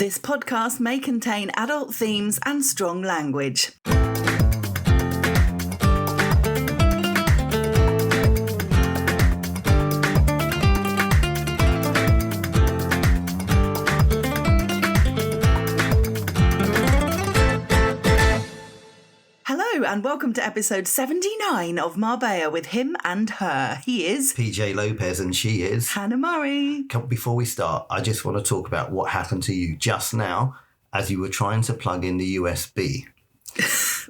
This podcast may contain adult themes and strong language. Hello and welcome to episode 79 of Marbella with him and her. He is PJ Lopez and she is Hannah Murray. Before we start, I just want to talk about what happened to you just now as you were trying to plug in the USB.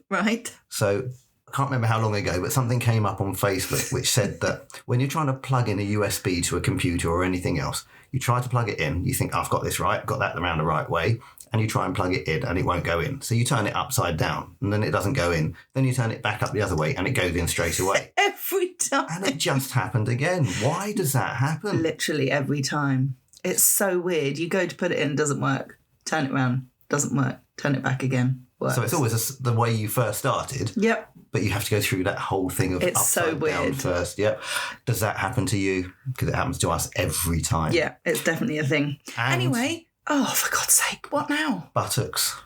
Right. So I can't remember how long ago, but something came up on Facebook which said that when you're trying to plug in a USB to a computer or anything else, you try to plug it in, you think, I've got this right, got that around the right way, and you try and plug it in and it won't go in. So you turn it upside down and then it doesn't go in. Then you turn it back up the other way and it goes in straight away. Every time. And it just happened again. Why does that happen? Literally every time. It's so weird. You go to put it in, doesn't work. Turn it around, doesn't work. Turn it back again. Works. So it's always the way you first started. Yep. But you have to go through that whole thing of it's upside so weird. down first. Yep. Does that happen to you? Because it happens to us every time. Yeah, it's definitely a thing. And anyway, oh, for God's sake, what now? buttocks.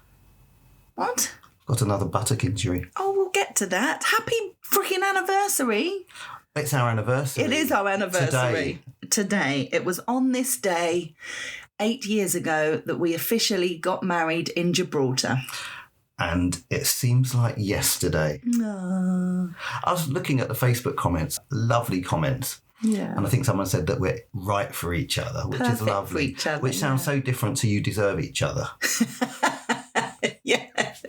What? Got another buttock injury. Oh, we'll get to that. Happy freaking anniversary. It's our anniversary. It is our anniversary. Today. It was on this day, 8 years ago, that we officially got married in Gibraltar. And it seems like yesterday. No. I was looking at the Facebook comments, lovely comments. Yeah. And I think someone said that we're right for each other, which Perfect is lovely. for each other, which sounds so different to you deserve each other. Yes.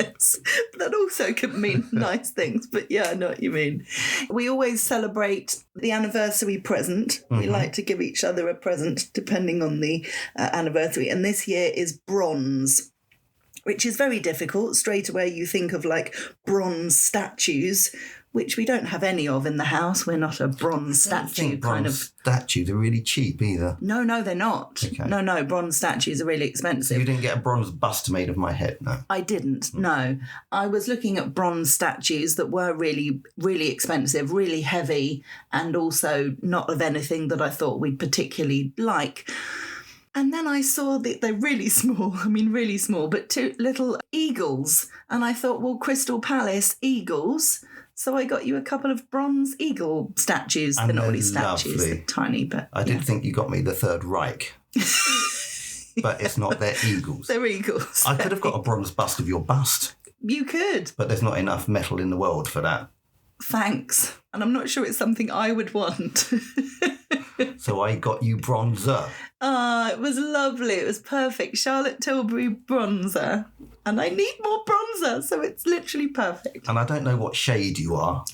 That also can mean nice things, but yeah, I know what you mean. We always celebrate the anniversary present. Mm-hmm. We like to give each other a present depending on the anniversary. And this year is bronze, which is very difficult. Straight away you think of like bronze statues, which we don't have any of in the house. We're not a bronze statue kind of. Statues are really cheap either. No, they're not. Okay. No, bronze statues are really expensive. So you didn't get a bronze bust made of my head, no? I didn't, no. I was looking at bronze statues that were really, really expensive, really heavy, and also not of anything that I thought we'd particularly like. And then I saw that they're really small, but two little eagles. And I thought, well, Crystal Palace, eagles. So I got you a couple of bronze eagle statues. They're not really statues, they're tiny, but I did think you got me the Third Reich. But it's not, they're eagles. They're eagles. I could have got a bronze bust of your bust. You could. But there's not enough metal in the world for that. Thanks. And I'm not sure it's something I would want. So I got you bronzer. It was lovely. It was perfect. Charlotte Tilbury bronzer. And I need more bronzer, so it's literally perfect. And I don't know what shade you are.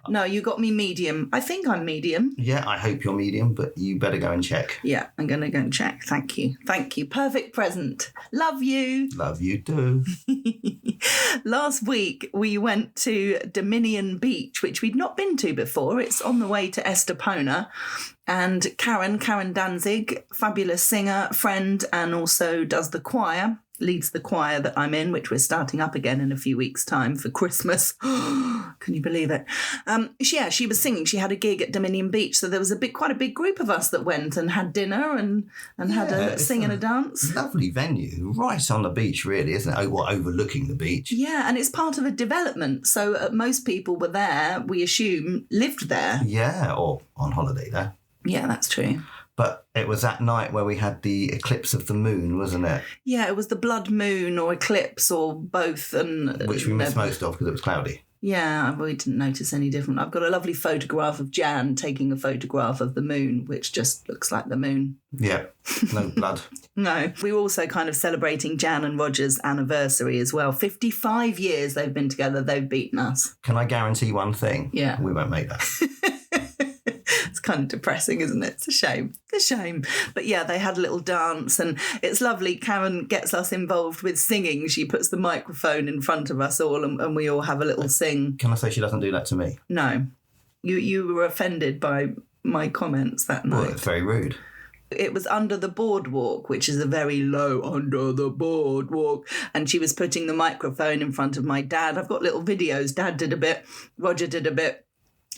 No, you got me medium. I think I'm medium. Yeah, I hope you're medium, but you better go and check. Yeah, I'm going to go and check. Thank you. Perfect present. Love you. Love you too. Last week, we went to Dominion Beach, which we'd not been to before. It's on the way to Estepona. And Karen Danzig, fabulous singer, friend, and also does the choir, leads the choir that I'm in, which we're starting up again in a few weeks' time for Christmas. Can you believe it? She was singing. She had a gig at Dominion Beach, so there was quite a big group of us that went and had dinner and had a sing and a dance. Lovely venue, right on the beach, really, isn't it? Overlooking the beach. Yeah, and it's part of a development, so most people were there, we assume, lived there. Yeah, or on holiday there. Yeah, that's true. But it was that night where we had the eclipse of the moon, wasn't it? Yeah, it was the blood moon or eclipse or both. Which we missed most of because it was cloudy. Yeah, we didn't notice any different. I've got a lovely photograph of Jan taking a photograph of the moon, which just looks like the moon. Yeah, no blood. No. We were also kind of celebrating Jan and Roger's anniversary as well. 55 years they've been together. They've beaten us. Can I guarantee one thing? Yeah. We won't make that. It's kind of depressing, isn't it? It's a shame. But yeah, they had a little dance and it's lovely. Karen gets us involved with singing. She puts the microphone in front of us all and we all have a little sing. Can I say she doesn't do that to me? No. You were offended by my comments that night. Well, it's very rude. It was under the boardwalk, which is a very low under the boardwalk. And she was putting the microphone in front of my dad. I've got little videos. Dad did a bit. Roger did a bit.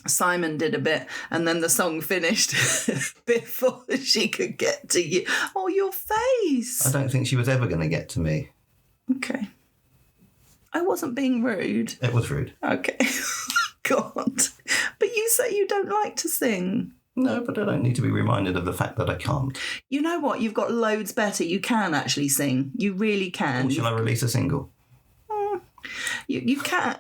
Simon did a bit, and then the song finished before she could get to you. Oh, your face. I don't think she was ever going to get to me. Okay. I wasn't being rude. It was rude. Okay. God. But you say you don't like to sing. No, but I don't need to be reminded of the fact that I can't. You know what? You've got loads better. You can actually sing. You really can. Or shall I release a single? You can.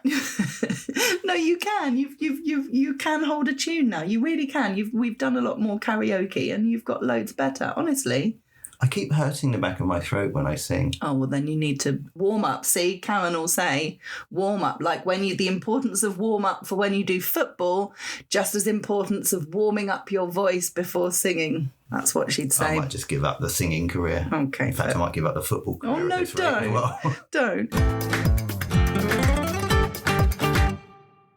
No, you can. You can hold a tune now. You really can. We've done a lot more karaoke, and you've got loads better. Honestly. I keep hurting the back of my throat when I sing. Oh, well, then you need to warm up. See, Karen will say, warm up. Like the importance of warm up for when you do football, just as importance of warming up your voice before singing. That's what she'd say. I might just give up the singing career. Okay. In fact, I might give up the football career. Oh, no, at this rate as well. Don't.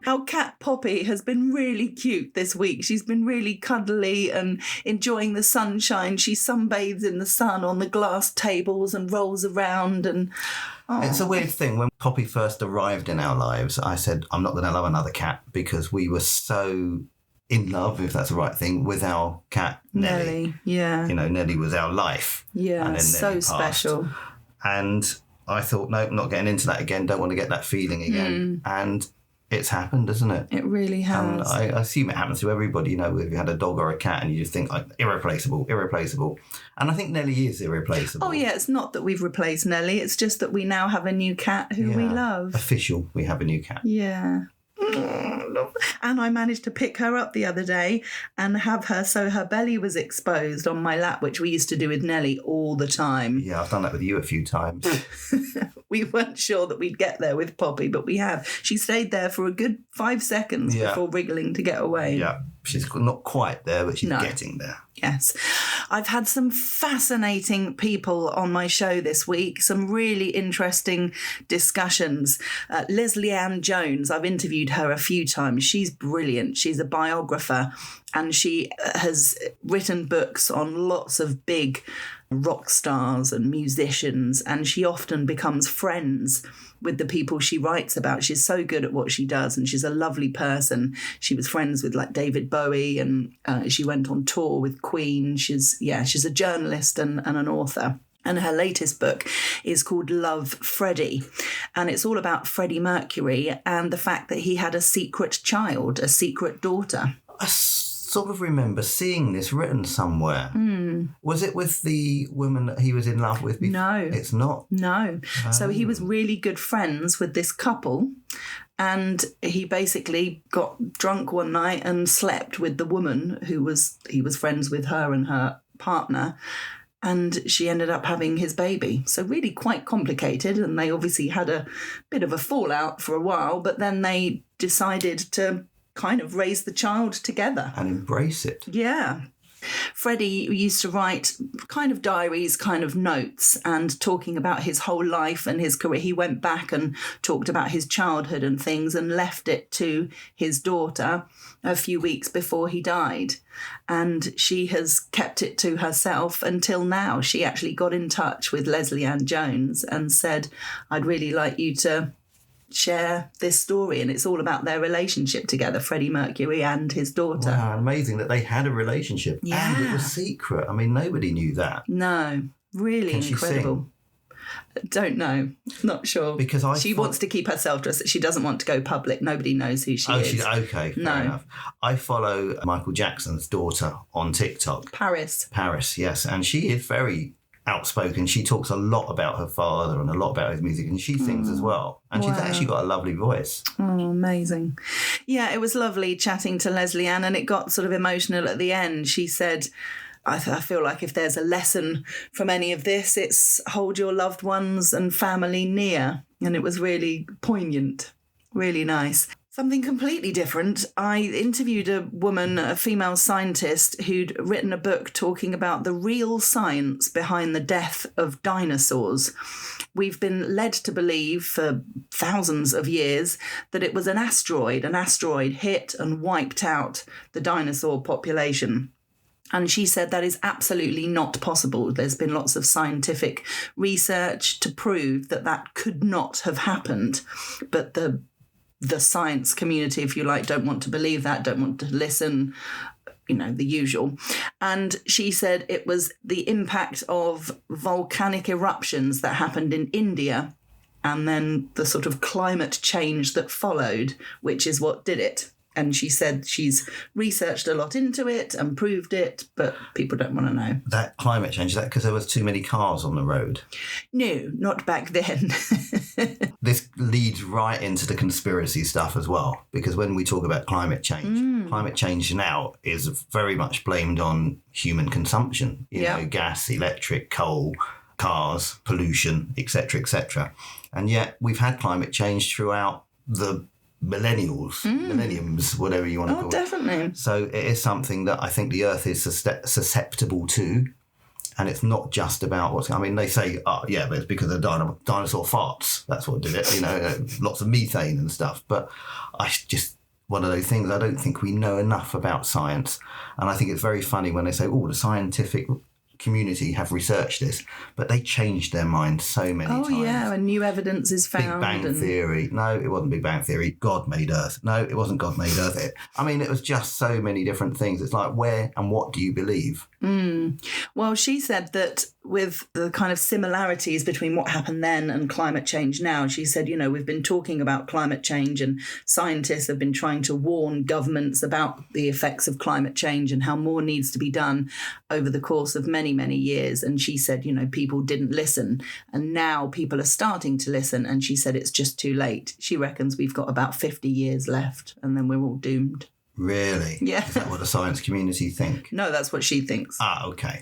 Our cat Poppy has been really cute this week. She's been really cuddly and enjoying the sunshine. She sunbathes in the sun on the glass tables and rolls around. And It's a weird thing. When Poppy first arrived in our lives, I said, I'm not going to love another cat, because we were so in love, if that's the right thing, with our cat Nelly. Yeah. You know, Nelly was our life. Yeah, and then so Nelly passed. special. And I thought, no, not getting into that again. Don't want to get that feeling again. And it's happened, isn't it? It really has. And I assume it happens to everybody, you know, if you had a dog or a cat and you just think, irreplaceable. And I think Nelly is irreplaceable. Oh, yeah, it's not that we've replaced Nelly. It's just that we now have a new cat who we love. Official, we have a new cat. Yeah. And I managed to pick her up the other day and have her so her belly was exposed on my lap, which we used to do with Nelly all the time. Yeah, I've done that with you a few times. We weren't sure that we'd get there with Poppy, but we have. She stayed there for a good 5 seconds before wriggling to get away. Yeah, she's not quite there, but she's getting there. Yes. I've had some fascinating people on my show this week, some really interesting discussions. Lesley-Ann Jones, I've interviewed her a few times. She's brilliant. She's a biographer, and she has written books on lots of big rock stars and musicians, and she often becomes friends with the people she writes about. She's so good at what she does, and she's a lovely person. She was friends with like David Bowie, and she went on tour with Queen. She's a journalist and an author. And her latest book is called Love, Freddie. And it's all about Freddie Mercury and the fact that he had a secret child, a secret daughter. I sort of remember seeing this written somewhere. Was it with the woman that he was in love with before? No. It's not? No. Oh. So he was really good friends with this couple, and he basically got drunk one night and slept with the woman he was friends with, her and her partner, and she ended up having his baby. So really quite complicated, and they obviously had a bit of a fallout for a while, but then they decided to kind of raise the child together. And embrace it. Yeah. Freddie used to write kind of diaries, kind of notes, and talking about his whole life and his career. He went back and talked about his childhood and things and left it to his daughter a few weeks before he died. And she has kept it to herself until now. She actually got in touch with Lesley-Ann Jones and said, I'd really like you to share this story, and it's all about their relationship together, Freddie Mercury and his daughter. Wow, amazing that they had a relationship. Yeah. And it was secret. I mean, nobody knew that. No, really Can she incredible. Don't know, not sure. Because she wants to keep herself dressed. She doesn't want to go public. Nobody knows who she is. She's okay. Fair enough. I follow Michael Jackson's daughter on TikTok. Paris, yes, and she is very outspoken. She talks a lot about her father and a lot about his music, and she sings as well. And she's actually got a lovely voice. Oh, amazing. Yeah, it was lovely chatting to Lesley-Ann, and it got sort of emotional at the end. She said, I feel like if there's a lesson from any of this, it's hold your loved ones and family near. And it was really poignant, really nice. Something completely different. I interviewed a woman, a female scientist, who'd written a book talking about the real science behind the death of dinosaurs. We've been led to believe for thousands of years that it was an asteroid. An asteroid hit and wiped out the dinosaur population. And she said that is absolutely not possible. There's been lots of scientific research to prove that that could not have happened. But the the science community, if you like, don't want to believe that, don't want to listen, the usual. And she said it was the impact of volcanic eruptions that happened in India and then the sort of climate change that followed, which is what did it. And she said she's researched a lot into it and proved it, but people don't want to know. That climate change, is that because there was too many cars on the road? No, not back then. This leads right into the conspiracy stuff as well, because when we talk about climate change now is very much blamed on human consumption. You know, gas, electric, coal, cars, pollution, etc., And yet we've had climate change throughout the millenniums, whatever you want to call it. Oh, definitely. So it is something that I think the Earth is susceptible to. And it's not just about they say, but it's because of dinosaur farts. That's what did it, lots of methane and stuff. But one of those things, I don't think we know enough about science. And I think it's very funny when they say, the scientific community have researched this, but they changed their mind so many times. Oh, yeah, and new evidence is found. Big Bang Theory. No, it wasn't Big Bang Theory. God made Earth. No, it wasn't God made Earth. It was just so many different things. It's like, where and what do you believe? Well, she said that with the kind of similarities between what happened then and climate change now, she said, we've been talking about climate change and scientists have been trying to warn governments about the effects of climate change and how more needs to be done over the course of many, many years. And she said, people didn't listen. And now people are starting to listen. And she said it's just too late. She reckons we've got about 50 years left and then we're all doomed. Really? Yeah. Is that what the science community think? No, that's what she thinks. Ah, okay.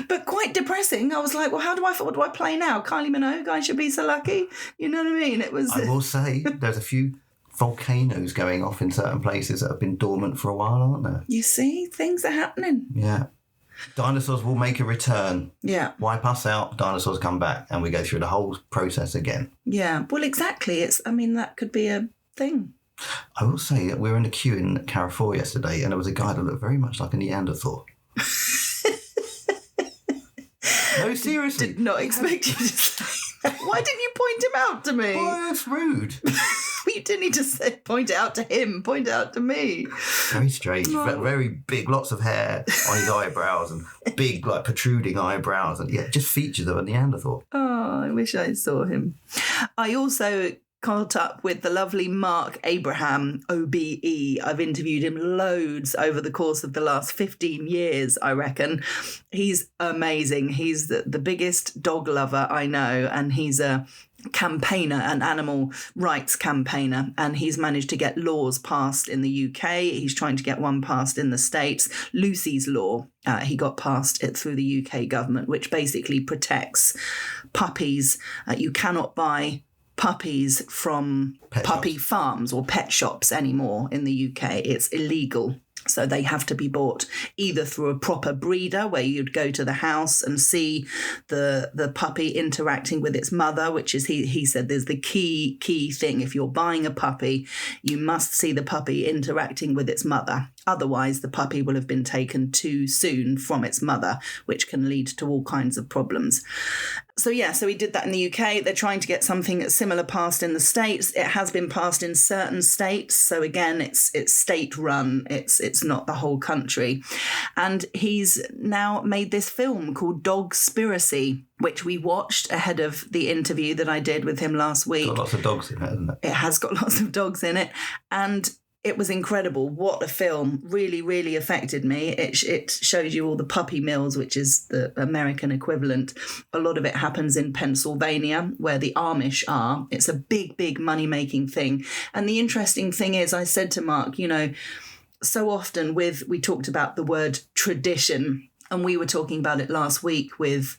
But quite depressing. I was like, well, what do I play now? Kylie Minogue, I should be so lucky. You know what I mean? It was. I will say there's a few volcanoes going off in certain places that have been dormant for a while, aren't there? You see, things are happening. Yeah. Dinosaurs will make a return. Yeah. Wipe us out, dinosaurs come back, and we go through the whole process again. Yeah. Well, exactly. That could be a thing. I will say that we were in a queue in Carrefour yesterday and there was a guy that looked very much like a Neanderthal. No, seriously. Did not expect you to say that. Why didn't you point him out to me? Well, that's rude. You didn't need to point it out to him, point it out to me. Very strange. Very big, lots of hair on his eyebrows and big, protruding eyebrows. And just features of a Neanderthal. Oh, I wish I saw him. I also caught up with the lovely Marc Abraham OBE. I've interviewed him loads over the course of the last 15 years, I reckon. He's amazing. He's the biggest dog lover I know, and he's a campaigner, an animal rights campaigner, and he's managed to get laws passed in the UK. He's trying to get one passed in the States. Lucy's Law, he got passed it through the UK government, which basically protects puppies. You cannot buy puppies from puppy farms or pet shops anymore in the UK. It's illegal. So they have to be bought either through a proper breeder where you'd go to the house and see the puppy interacting with its mother, which is, he said, there's the key thing. If you're buying a puppy, you must see the puppy interacting with its mother. Otherwise, the puppy will have been taken too soon from its mother, which can lead to all kinds of problems. So he did that in the UK. They're trying to get something similar passed in the States. It has been passed in certain states. So again, it's state run. It's not the whole country. And he's now made this film called Dogspiracy, which we watched ahead of the interview that I did with him last week. Got lots of dogs in it, hasn't it? It has got lots of dogs in it. And it was incredible. What a film. Really, really affected me. It shows you all the puppy mills, which is the American equivalent. A lot of it happens in Pennsylvania, where the Amish are. It's a big, big money-making thing. And the interesting thing is, I said to Mark, so often we talked about the word tradition, and we were talking about it last week with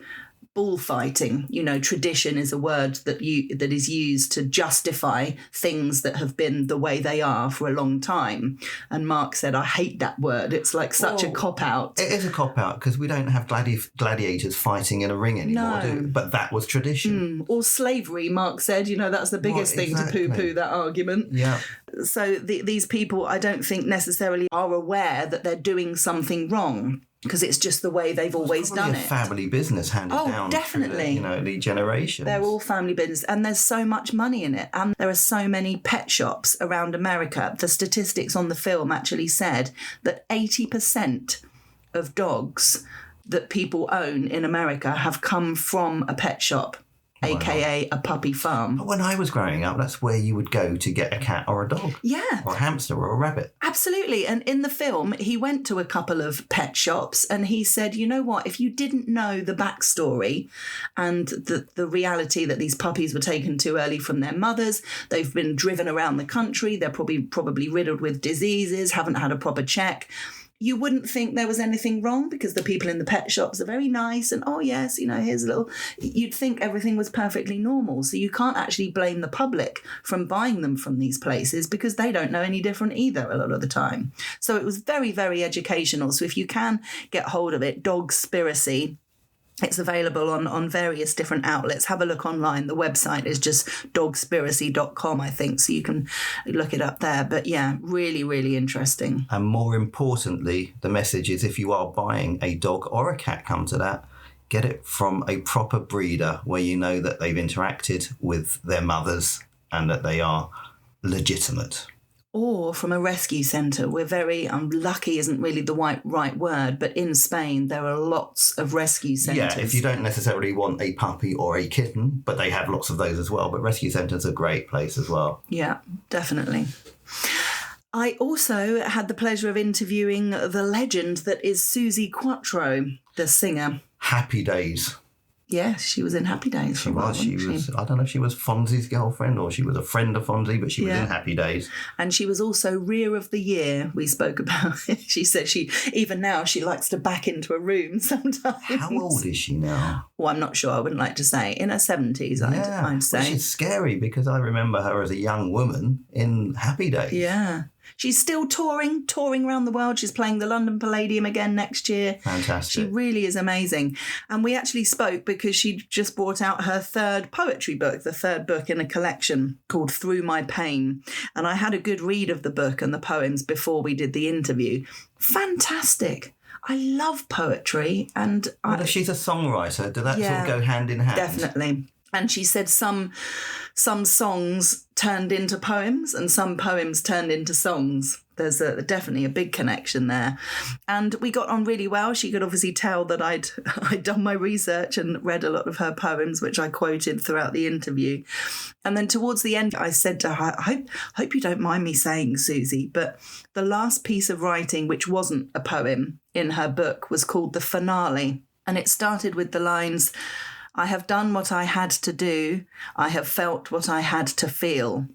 bullfighting. Tradition is a word that is used to justify things that have been the way they are for a long time. And Mark said, I hate that word. It's like such a cop-out. It is a cop-out because we don't have gladiators fighting in a ring anymore, do we? But that was tradition. Or slavery, Mark said. That's the biggest thing to poo-poo that argument. Yeah. So these people, I don't think necessarily are aware that they're doing something wrong. because it's just the way they've always done a it. Family business handed down definitely. through the generations. They're all family business, and there's so much money in it, and there are so many pet shops around America. The statistics on the film actually said that 80% of dogs that people own in America have come from a pet shop, aka a puppy farm. But when I was growing up, that's where you would go to get a cat or a dog. Yeah. Or a hamster or a rabbit. Absolutely. And in the film, he went to a couple of pet shops and he said, you know what, if you didn't know the backstory and the reality that these puppies were taken too early from their mothers, they've been driven around the country, they're probably riddled with diseases, haven't had a proper check, you wouldn't think there was anything wrong because the people in the pet shops are very nice and, oh, yes, here's a little... You'd think everything was perfectly normal. So you can't actually blame the public from buying them from these places because they don't know any different either a lot of the time. So it was very, very educational. So if you can get hold of it, Dogspiracy, it's available on various different outlets. Have a look online. The website is just dogspiracy.com, I think, so you can look it up there. But yeah, really, really interesting. And more importantly, the message is if you are buying a dog or a cat, come to that, get it from a proper breeder where you know that they've interacted with their mothers and that they are legitimate. Or from a rescue centre. We're very lucky isn't really the right word, but in Spain there are lots of rescue centres. Yeah, if you don't necessarily want a puppy or a kitten, but they have lots of those as well. But rescue centres are a great place as well. Yeah, definitely. I also had the pleasure of interviewing the legend that is Suzi Quatro, the singer. Happy Days. Yes, she was in Happy Days. She was. I don't know if she was Fonzie's girlfriend or she was a friend of Fonzie, but she was in Happy Days. And she was also Rear of the Year. We spoke about it. She said even now she likes to back into a room sometimes. How old is she now? Well, I'm not sure. I wouldn't like to say. In her 70s, I'd say. Which is scary because I remember her as a young woman in Happy Days. Yeah. She's still touring around the world. She's playing the London Palladium again next year. Fantastic. She really is amazing. And we actually spoke because she just brought out her third poetry book, the third book in a collection called Through My Pain. And I had a good read of the book and the poems before we did the interview. Fantastic. I love poetry. And if she's a songwriter, do that sort of go hand in hand? Definitely. And she said some songs turned into poems and some poems turned into songs. There's definitely a big connection there. And we got on really well. She could obviously tell that I'd done my research and read a lot of her poems, which I quoted throughout the interview. And then towards the end, I said to her, I hope you don't mind me saying, Suzi, but the last piece of writing, which wasn't a poem in her book, was called The Finale. And it started with the lines, I have done what I had to do. I have felt what I had to feel.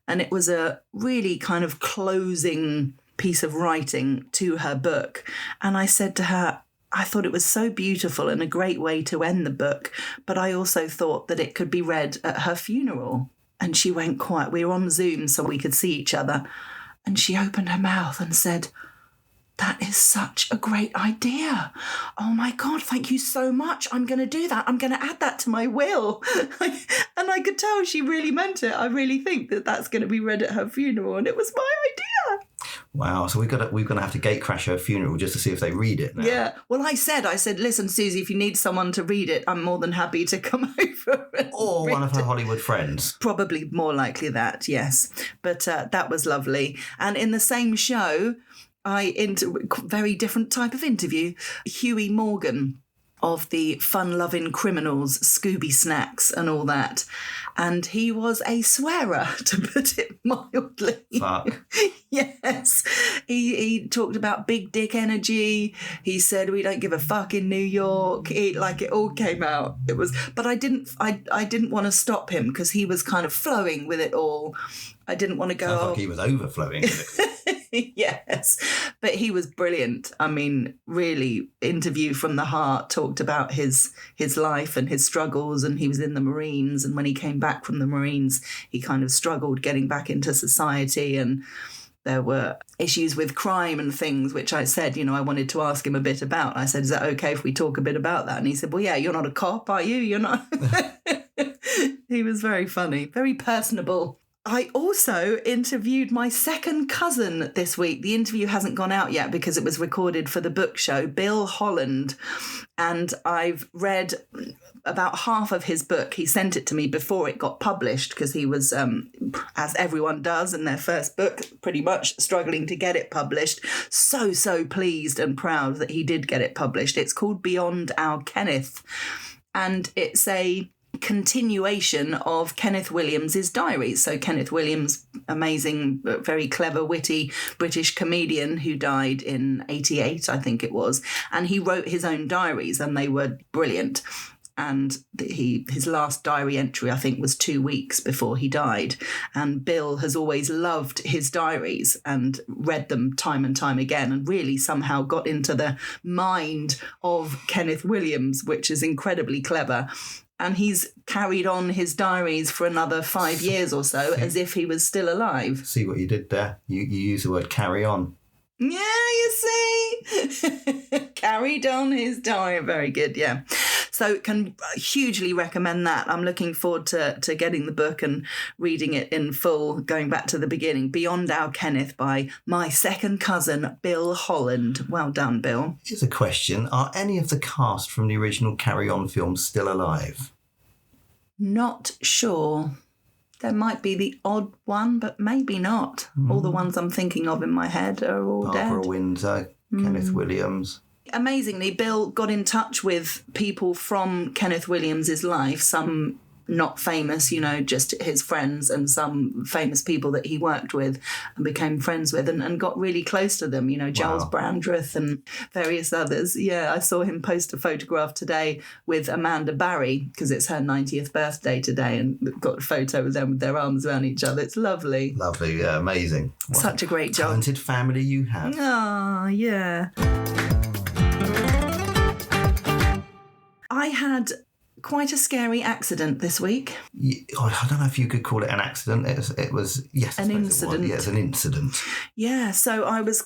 And it was a really kind of closing piece of writing to her book. And I said to her, I thought it was so beautiful and a great way to end the book, but I also thought that it could be read at her funeral. And she went quiet. We were on Zoom so we could see each other. And she opened her mouth and said, that is such a great idea. Oh my God, thank you so much. I'm going to do that. I'm going to add that to my will. And I could tell she really meant it. I really think that that's going to be read at her funeral. And it was my idea. Wow. So we're going to have to gate crash her funeral just to see if they read it now. Yeah. Well, I said, listen, Suzi, if you need someone to read it, I'm more than happy to come over. Or one of her Hollywood friends. Probably more likely that, yes. But that was lovely. And in the same show, very different type of interview, Huey Morgan of the fun-loving criminals, Scooby Snacks and all that. And he was a swearer, to put it mildly. Fuck. Yes. He talked about big dick energy. He said, we don't give a fuck in New York. It all came out. But I didn't want to stop him because he was kind of flowing with it all. I didn't want to go... Sounds like he was overflowing with it. Yes, but he was brilliant. I mean, really, interview from the heart, talked about his life and his struggles, and he was in the Marines, and when he came back from the Marines, he kind of struggled getting back into society, and there were issues with crime and things, which I said, I wanted to ask him a bit about. I said, is that okay if we talk a bit about that? And he said, well, yeah, you're not a cop, are you? You're not. He was very funny, very personable. I also interviewed my second cousin this week. The interview hasn't gone out yet because it was recorded for the book show, Bill Holland. And I've read about half of his book. He sent it to me before it got published because he was, as everyone does in their first book, pretty much struggling to get it published. So pleased and proud that he did get it published. It's called Beyond Our Kenneth. And it's a continuation of Kenneth Williams's diaries. So Kenneth Williams, amazing, very clever, witty British comedian who died in 88, I think it was. And he wrote his own diaries and they were brilliant. And his last diary entry, I think, was 2 weeks before he died. And Bill has always loved his diaries and read them time and time again and really somehow got into the mind of Kenneth Williams, which is incredibly clever. And he's carried on his diaries for another 5 years or so as if he was still alive. See what you did there? You use the word carry on. Yeah, you see? Carried on his diary. Very good, yeah. So can hugely recommend that. I'm looking forward to getting the book and reading it in full, going back to the beginning. Beyond Our Kenneth by my second cousin, Bill Holland. Well done, Bill. Here's a question. Are any of the cast from the original Carry On films still alive? Not sure. There might be the odd one, but maybe not. All the ones I'm thinking of in my head are all Barbara dead. Windsor, Kenneth Williams. Amazingly, Bill got in touch with people from Kenneth Williams's life, some not famous, just his friends, and some famous people that he worked with and became friends with and got really close to them, Giles Brandreth and various others. Yeah, I saw him post a photograph today with Amanda Barry because it's her 90th birthday today and got a photo of them with their arms around each other. It's lovely. Lovely, yeah, amazing. What Such a great job. Talented family you have. Oh, yeah. I had quite a scary accident this week. I don't know if you could call it an accident. It was yes, An incident. Yes, an incident. Yeah, so I was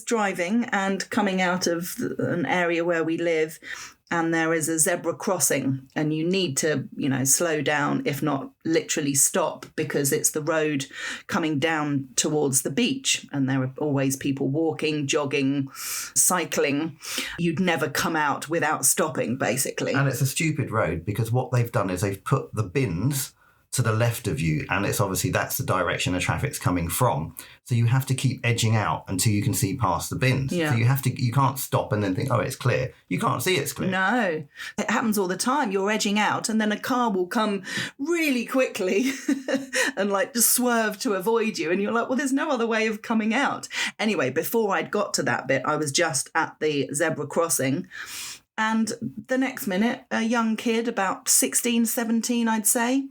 driving and coming out of an area where we live, and there is a zebra crossing, and you need to, slow down, if not literally stop, because it's the road coming down towards the beach, and there are always people walking, jogging, cycling. You'd never come out without stopping, basically. And it's a stupid road because what they've done is they've put the bins to the left of you, and it's obviously that's the direction the traffic's coming from. So you have to keep edging out until you can see past the bins. Yeah. So you can't stop and then think, oh, it's clear. You can't see it's clear. No, it happens all the time. You're edging out and then a car will come really quickly and just swerve to avoid you. And you're like, well, there's no other way of coming out. Anyway, before I'd got to that bit, I was just at the zebra crossing. And the next minute, a young kid, about 16, 17, I'd say,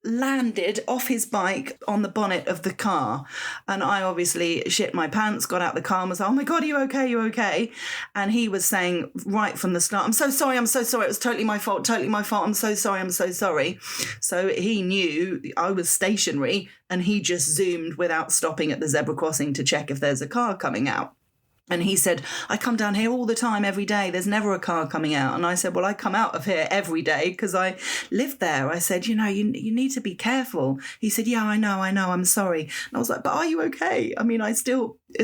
landed off his bike on the bonnet of the car. And I obviously shit my pants, got out the car and was like, oh my God, are you okay? You okay? And he was saying right from the start, I'm so sorry. It was totally my fault. I'm so sorry. So he knew I was stationary and he just zoomed without stopping at the zebra crossing to check if there's a car coming out. And he said, I come down here all the time, every day. There's never a car coming out. And I said, well, I come out of here every day because I live there. I said, you need to be careful. He said, yeah, I know. I'm sorry. And I was like, but are you okay? I mean, it's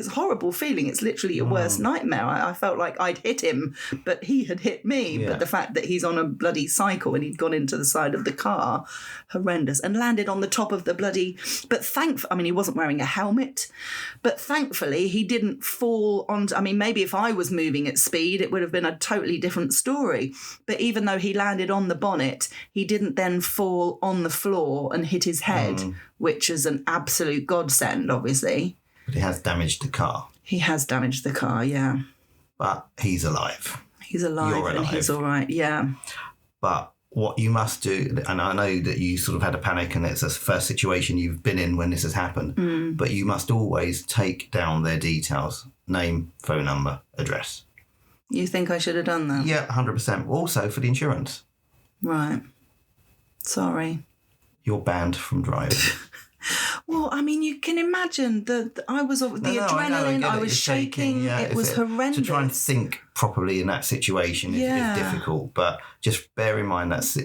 a horrible feeling. It's literally a worst nightmare. I felt like I'd hit him, but he had hit me. Yeah. But the fact that he's on a bloody cycle and he'd gone into the side of the car, horrendous, and landed on the top of the bloody... But he wasn't wearing a helmet, but thankfully he didn't fall on... maybe if I was moving at speed, it would have been a totally different story. But even though he landed on the bonnet, he didn't then fall on the floor and hit his head, which is an absolute godsend, obviously. But he has damaged the car. He has damaged the car, yeah. But he's alive. He's alive. You're And alive. he's all right, yeah. But what you must do, and I know that you sort of had a panic and it's the first situation you've been in when this has happened, but you must always take down their details. Name, phone number, address. You think I should have done that? Yeah, 100%. Also for the insurance. Right. Sorry. You're banned from driving. Well, you can imagine I was adrenaline. I was shaking. Yeah, it was horrendous. To try and think properly in that situation is difficult, but just bear in mind that's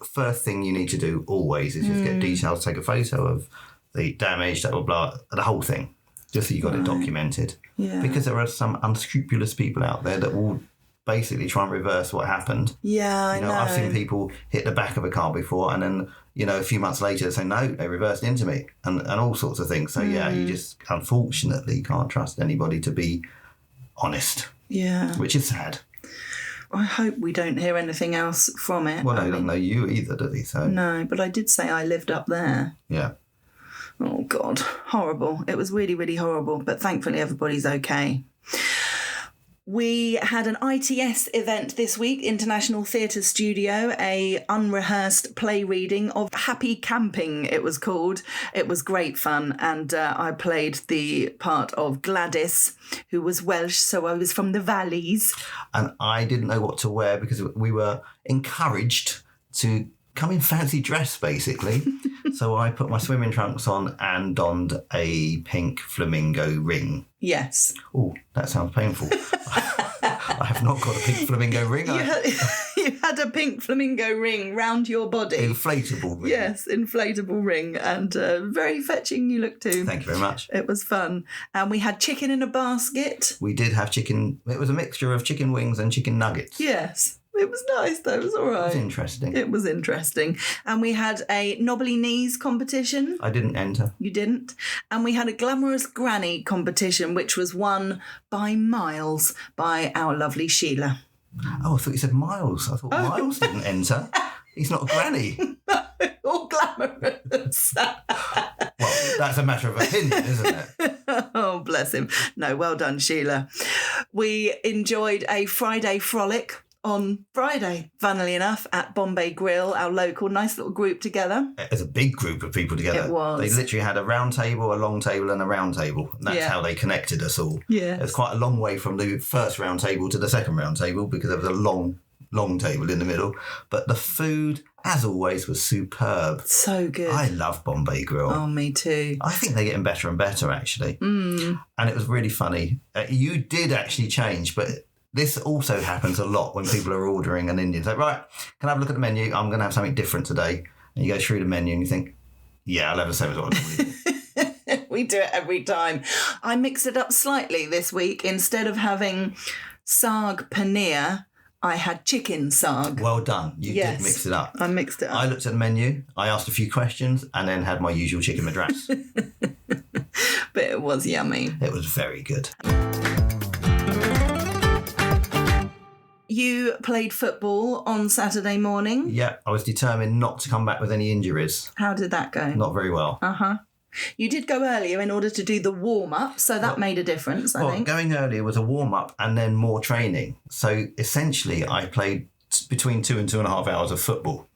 first thing you need to do always is just get details, take a photo of the damage, blah, blah, blah, the whole thing, just so you got it documented. Yeah. Because there are some unscrupulous people out there that will basically try and reverse what happened. Yeah, I know. I've seen people hit the back of a car before and then, a few months later they say, no, they reversed into me and all sorts of things. So, you just unfortunately can't trust anybody to be honest. Yeah. Which is sad. I hope we don't hear anything else from it. Well, no, he doesn't know you either, does he? So. No, but I did say I lived up there. Yeah. Oh, God. Horrible. It was really, really horrible. But thankfully, everybody's okay. We had an ITS event this week, International Theatre Studio, a unrehearsed play reading of Happy Camping, it was called. It was great fun, and I played the part of Gladys, who was Welsh, so I was from the valleys. And I didn't know what to wear because we were encouraged to come in fancy dress, basically. So I put my swimming trunks on and donned a pink flamingo ring. Yes. Oh, that sounds painful. I have not got a pink flamingo ring. You had a pink flamingo ring round your body. Inflatable ring. Yes, inflatable ring. And very fetching you look too. Thank you very much. It was fun. And we had chicken in a basket. We did have chicken. It was a mixture of chicken wings and chicken nuggets. Yes. It was nice though, it was all right. It was interesting. It was interesting. And we had a knobbly knees competition. I didn't enter. You didn't? And we had a glamorous granny competition, which was won by miles by our lovely Sheila. Oh, I thought you said Miles. I thought Miles didn't enter. He's not a granny. All glamorous. Well, that's a matter of opinion, isn't it? Oh, bless him. No, well done, Sheila. We enjoyed a Friday frolic on Friday, funnily enough, at Bombay Grill, our local nice little group together. It was a big group of people together. It was. They literally had a round table, a long table and a round table. And that's how they connected us all. Yeah. It was quite a long way from the first round table to the second round table because there was a long table in the middle. But the food, as always, was superb. So good. I love Bombay Grill. Oh, me too. I think they're getting better and better, actually. And it was really funny. You did actually change, but this also happens a lot when people are ordering an Indian. So, right, can I have a look at the menu? I'm going to have something different today. And you go through the menu and you think, yeah, I'll have the same as what I'm doing. We do it every time. I mixed it up slightly this week. Instead of having saag paneer, I had chicken saag. Well done. You did mix it up. I mixed it up. I looked at the menu, I asked a few questions, and then had my usual chicken madras. But it was yummy. It was very good. You played football on Saturday morning. Yeah, I was determined not to come back with any injuries. How did that go? Not very well. Uh-huh. You did go earlier in order to do the warm-up, so that made a difference, I think. Going earlier was a warm-up and then more training. So essentially, I played between 2 and 2.5 hours of football,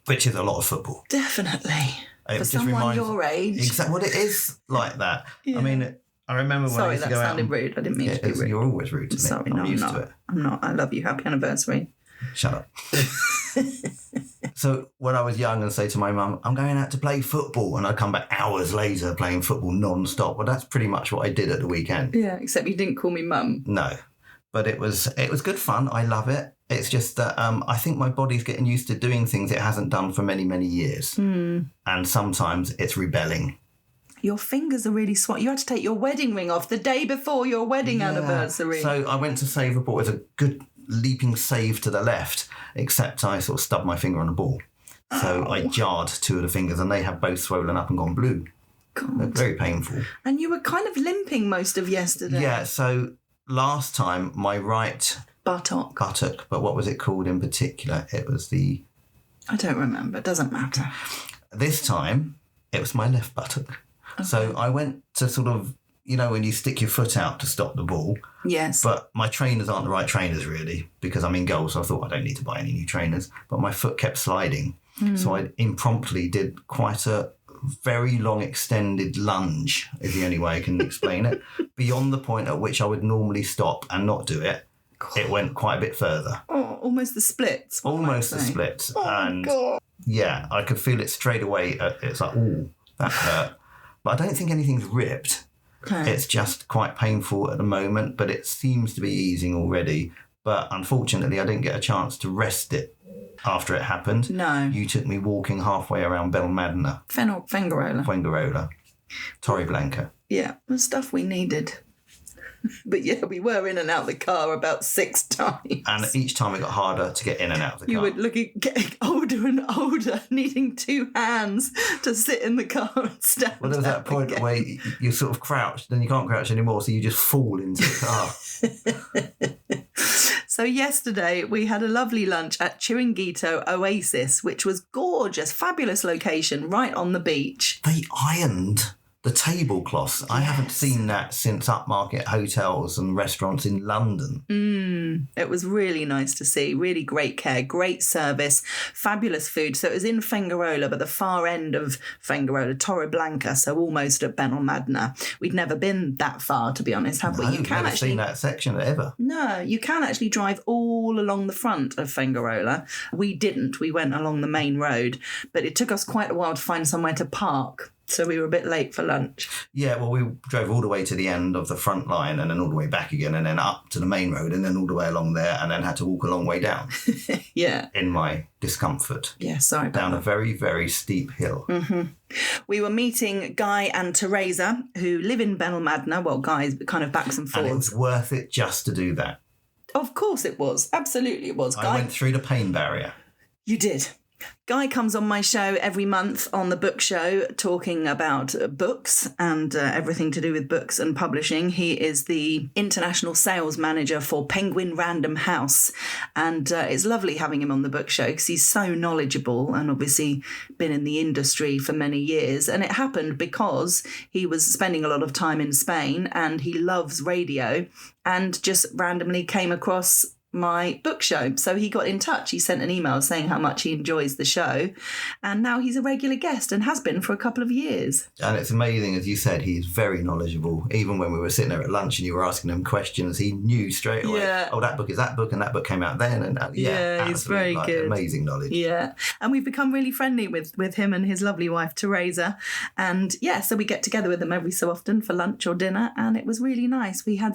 which is a lot of football. Definitely. It For someone your age. Exactly. Well, it is like that. Yeah. I mean, I remember when I used to go out. Sorry, that sounded rude. I didn't mean to be rude. You're always rude to me. Sorry, no, I'm used not. to it. I'm not. I love you. Happy anniversary. Shut up. So when I was young and say to my mum, I'm going out to play football, and I'd come back hours later playing football non-stop. Well, that's pretty much what I did at the weekend. Yeah, except you didn't call me mum. No, but it was good fun. I love it. It's just that I think my body's getting used to doing things it hasn't done for many, many years. And sometimes it's rebelling. Your fingers are really swollen. You had to take your wedding ring off the day before your wedding anniversary. So I went to save a ball. It was a good leaping save to the left, except I sort of stubbed my finger on a ball. So I jarred 2 of the fingers and they have both swollen up and gone blue. God. They're very painful. And you were kind of limping most of yesterday. Yeah, so last time my right buttock, but what was it called in particular? It was the... I don't remember. It doesn't matter. This time it was my left buttock. Okay. So I went to sort of, when you stick your foot out to stop the ball. Yes. But my trainers aren't the right trainers, really, because I'm in goal, so I thought I don't need to buy any new trainers. But my foot kept sliding. So I impromptu did quite a very long extended lunge, is the only way I can explain it. Beyond the point at which I would normally stop and not do it, it went quite a bit further. Oh, almost the splits. Almost the splits. Oh, and God. Yeah, I could feel it straight away. It's like, ooh, that hurt. But I don't think anything's ripped. Okay. It's just quite painful at the moment, but it seems to be easing already. But unfortunately, I didn't get a chance to rest it after it happened. No. You took me walking halfway around Belmadonna. Fuengirola. Torreblanca. Yeah, the stuff we needed. But yeah, we were in and out the car about 6 times. And each time it got harder to get in and out of the car. You were getting older and older, needing 2 hands to sit in the car and stand. Well, there was that point again. where you sort of crouched, then you can't crouch anymore, so you just fall into the car. So yesterday we had a lovely lunch at Chiringuito Oasis, which was gorgeous, fabulous location right on the beach. They ironed the tablecloths. I haven't seen that since upmarket hotels and restaurants in London. It was really nice to see. Really great care, great service, fabulous food. So it was in Fuengirola, but the far end of Fuengirola, Torreblanca, so almost at Benalmádena. We'd never been that far, to be honest, have we? No, I've never seen that section ever. No, you can actually drive all along the front of Fuengirola. We didn't. We went along the main road, but it took us quite a while to find somewhere to park. So we were a bit late for lunch. Yeah, well, we drove all the way to the end of the front line and then all the way back again and then up to the main road and then all the way along there and then had to walk a long way down. Yeah. In my discomfort. Yeah, sorry about Down that. a very, very steep hill. We were meeting Guy and Teresa, who live in Benalmádena. Well, Guy's kind of backs and And it forwards. was worth it just to do that. Of course it was. Absolutely it was. I Guy, went through the pain barrier. you did. Guy comes on my show every month on the book show talking about books and everything to do with books and publishing. He is the international sales manager for Penguin Random House. And it's lovely having him on the book show because he's so knowledgeable and obviously been in the industry for many years. And it happened because he was spending a lot of time in Spain and he loves radio and just randomly came across my book show. So he got in touch. He sent an email saying how much he enjoys the show. And now he's a regular guest and has been for a couple of years. And it's amazing, as you said, he's very knowledgeable. Even when we were sitting there at lunch and you were asking him questions, he knew straight away, Yeah. oh, that book is that book and that book came out then. And Yeah, he's absolutely, very good. Amazing knowledge. Yeah. And we've become really friendly with him and his lovely wife, Teresa. And yeah, so we get together with them every so often for lunch or dinner. And it was really nice. We had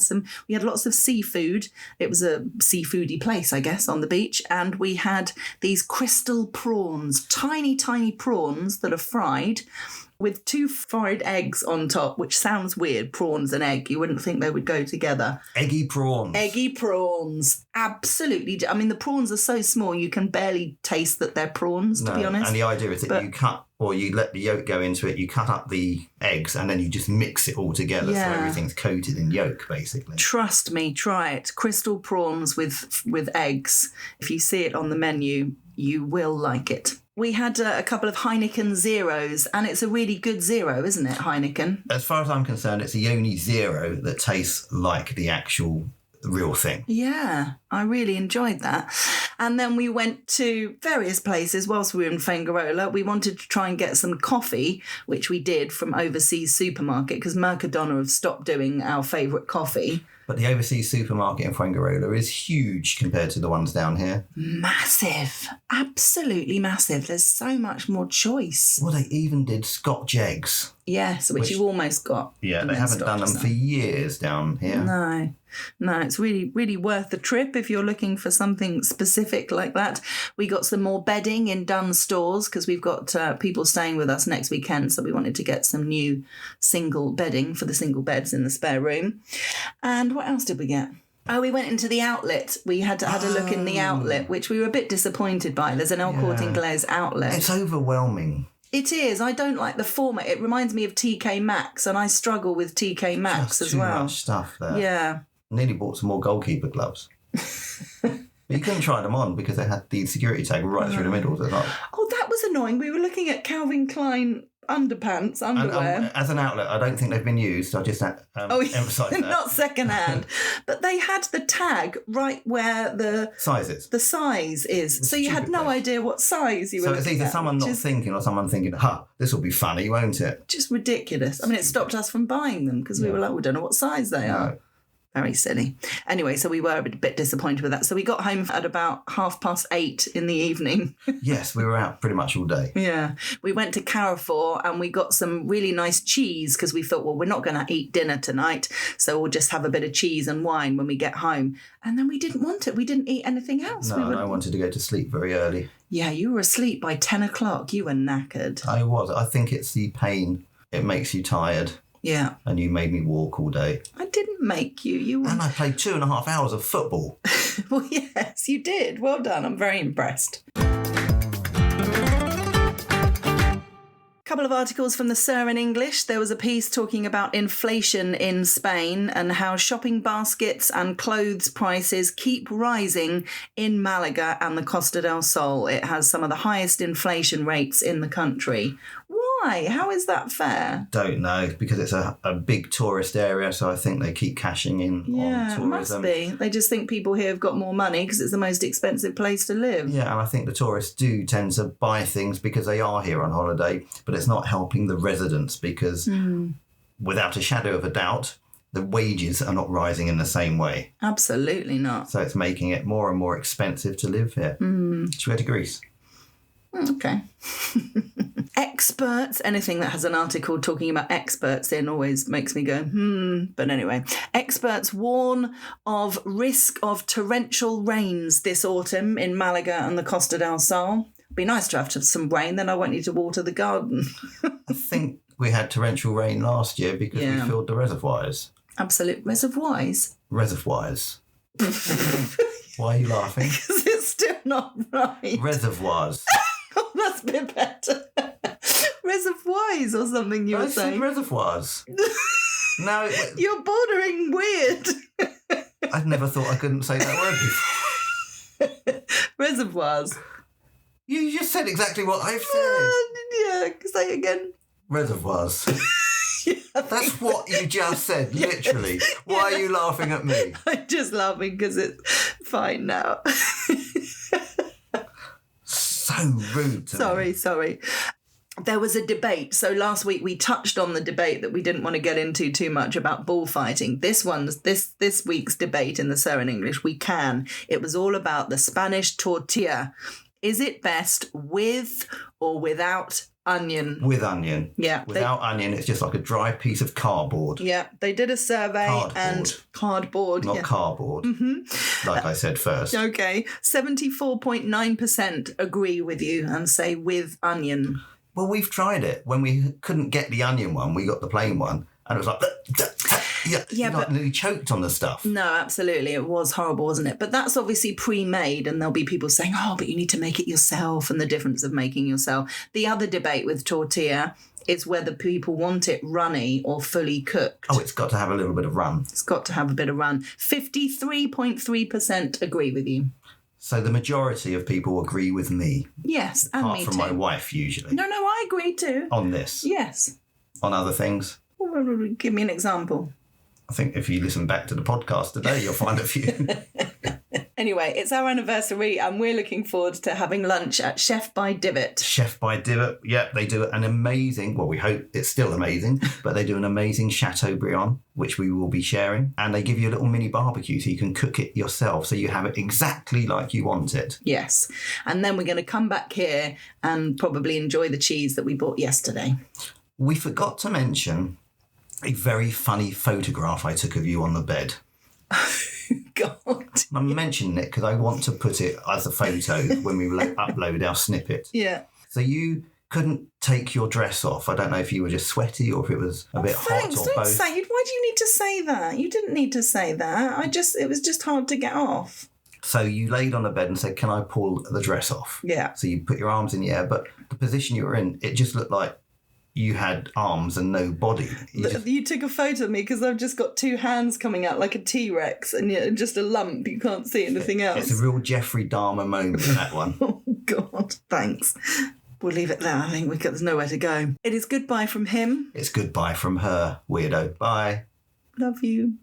lots of seafood. It was a seafoody place, I guess, on the beach. And we had these crystal prawns, tiny, tiny prawns that are fried with 2 fried eggs on top, which sounds weird, prawns and egg. You wouldn't think they would go together. Eggy prawns. Eggy prawns. Absolutely. I mean, the prawns are so small, you can barely taste that they're prawns, to be honest. And the idea is that But- you cut, or you let the yolk go into it, you cut up the eggs and then you just mix it all together Yeah. so everything's coated in yolk, basically. Trust me, try it. Crystal prawns with eggs. If you see it on the menu, you will like it. We had a couple of Heineken Zeros, and it's a really good zero, isn't it, Heineken? As far as I'm concerned, it's the only zero that tastes like the actual real thing. Yeah, I really enjoyed that. And then we went to various places whilst we were in Fuengirola. We wanted to try and get some coffee, which we did from Overseas Supermarket, because Mercadona have stopped doing our favourite coffee. But the overseas supermarket in Fuengirola is huge compared to the ones down here. Massive. Absolutely massive. There's so much more choice. Well, they even did Scotch eggs. Yes, which you almost got. Yeah, and they then haven't stopped done them us for now. years down here. No, it's really, really worth the trip if you're looking for something specific like that. We got some more bedding in Dunnes Stores because we've got people staying with us next weekend, so we wanted to get some new single bedding for the single beds in the spare room. And what else did we get? Oh, we went into the outlet. We had a look in the outlet, which we were a bit disappointed by. There's an El Corte Inglés outlet. It's overwhelming. It is. I don't like the format. It reminds me of TK Maxx, and I struggle with TK Maxx as Too well. much stuff there. Yeah. Nearly bought some more goalkeeper gloves. But you couldn't try them on because they had the security tag right through the middle. So it's like, Oh, that was annoying. We were looking at Calvin Klein underpants, underwear. and, as an outlet, I don't think they've been used. I just emphasise that. Not secondhand. But they had the tag right where the Sizes. size is. So you had stupid no place. idea what size you were So it's looking either at, someone which not is thinking or someone thinking, this will be funny, won't it? just ridiculous. I mean, it stopped us from buying them because we were like, we don't know what size they are. Very silly. Anyway, so we were a bit disappointed with that. So we got home at about 8:30 in the evening. Yes, we were out pretty much all day. Yeah. We went to Carrefour and we got some really nice cheese because we thought, well, we're not going to eat dinner tonight, so we'll just have a bit of cheese and wine when we get home. And then we didn't want it. We didn't eat anything else. No, and I wanted to go to sleep very early. Yeah, you were asleep by 10 o'clock. You were knackered. I was. I think it's the pain it makes you tired. Yeah. And you made me walk all day. I didn't make you. You were... And I played 2.5 hours of football. Well, yes, you did. Well done. I'm very impressed. Couple of articles from the Sur in English. There was a piece talking about inflation in Spain and how shopping baskets and clothes prices keep rising in Malaga and the Costa del Sol. It has some of the highest inflation rates in the country. Why? How is that fair? Don't know, because it's a big tourist area, so I think they keep cashing in on tourism. Yeah, it must be. They just think people here have got more money because it's the most expensive place to live. Yeah, and I think the tourists do tend to buy things because they are here on holiday, but it's not helping the residents because without a shadow of a doubt, the wages are not rising in the same way. Absolutely not. So it's making it more and more expensive to live here. Should we go to Greece? Okay. Experts, anything that has an article talking about experts in always makes me go, But anyway, experts warn of risk of torrential rains this autumn in Malaga and the Costa del Sol. It'd be nice to have some rain, then I won't need to water the garden. I think we had torrential rain last year because we filled the reservoirs. Absolute reservoirs? Reservoirs. Why are you laughing? Because it's still not right. Reservoirs. Oh, that's a bit better. Reservoirs or something you were saying. Reservoirs. No. You're bordering weird. I'd never thought I couldn't say that word before. Reservoirs. You just said exactly what I've said. Yeah, say it again. Reservoirs. That's what you just said, literally. Why are you laughing at me? I'm just laughing because it's fine now. So rude to me. Sorry. There was a debate. So last week we touched on the debate that we didn't want to get into too much about bullfighting. This week's debate in the Sur in English, we can. It was all about the Spanish tortilla. Is it best with or without onion? With onion. Yeah. Without onion, it's just like a dry piece of cardboard. Yeah, they did a survey and cardboard. Not cardboard, like I said first. Okay, 74.9% agree with you and say with onion. Well, we've tried it. When we couldn't get the onion one, we got the plain one. And it was like, but nearly choked on the stuff. No, absolutely. It was horrible, wasn't it? But that's obviously pre-made, and there'll be people saying, but you need to make it yourself, and the difference of making yourself. The other debate with tortilla is whether people want it runny or fully cooked. Oh, it's got to have a little bit of run. It's got to have a bit of run. 53.3% agree with you. So the majority of people agree with me. Yes, and me too. Apart from my wife, usually. No, I agree too. On this? Yes. On other things? Well, give me an example. I think if you listen back to the podcast today, you'll find a few. Anyway, it's our anniversary and we're looking forward to having lunch at Chef by Divot. Chef by Divot, yeah, they do an amazing, well, we hope it's still amazing, but they do an amazing Chateaubriand, which we will be sharing. And they give you a little mini barbecue so you can cook it yourself, so you have it exactly like you want it. Yes. And then we're going to come back here and probably enjoy the cheese that we bought yesterday. We forgot to mention a very funny photograph I took of you on the bed. God. I'm mentioning it because I want to put it as a photo when we upload our snippet. Yeah. So you couldn't take your dress off. I don't know if you were just sweaty or if it was a bit hot or don't both. Say, why do you need to say that? You didn't need to say that. It was just hard to get off. So you laid on the bed and said, can I pull the dress off? Yeah. So you put your arms in the air, but the position you were in, it just looked like you had arms and no body. You took a photo of me because I've just got two hands coming out like a T-Rex and just a lump. You can't see anything else. It's a real Jeffrey Dahmer moment, that one. Oh, God. Thanks. We'll leave it there. I think there's nowhere to go. It is goodbye from him. It's goodbye from her, weirdo. Bye. Love you.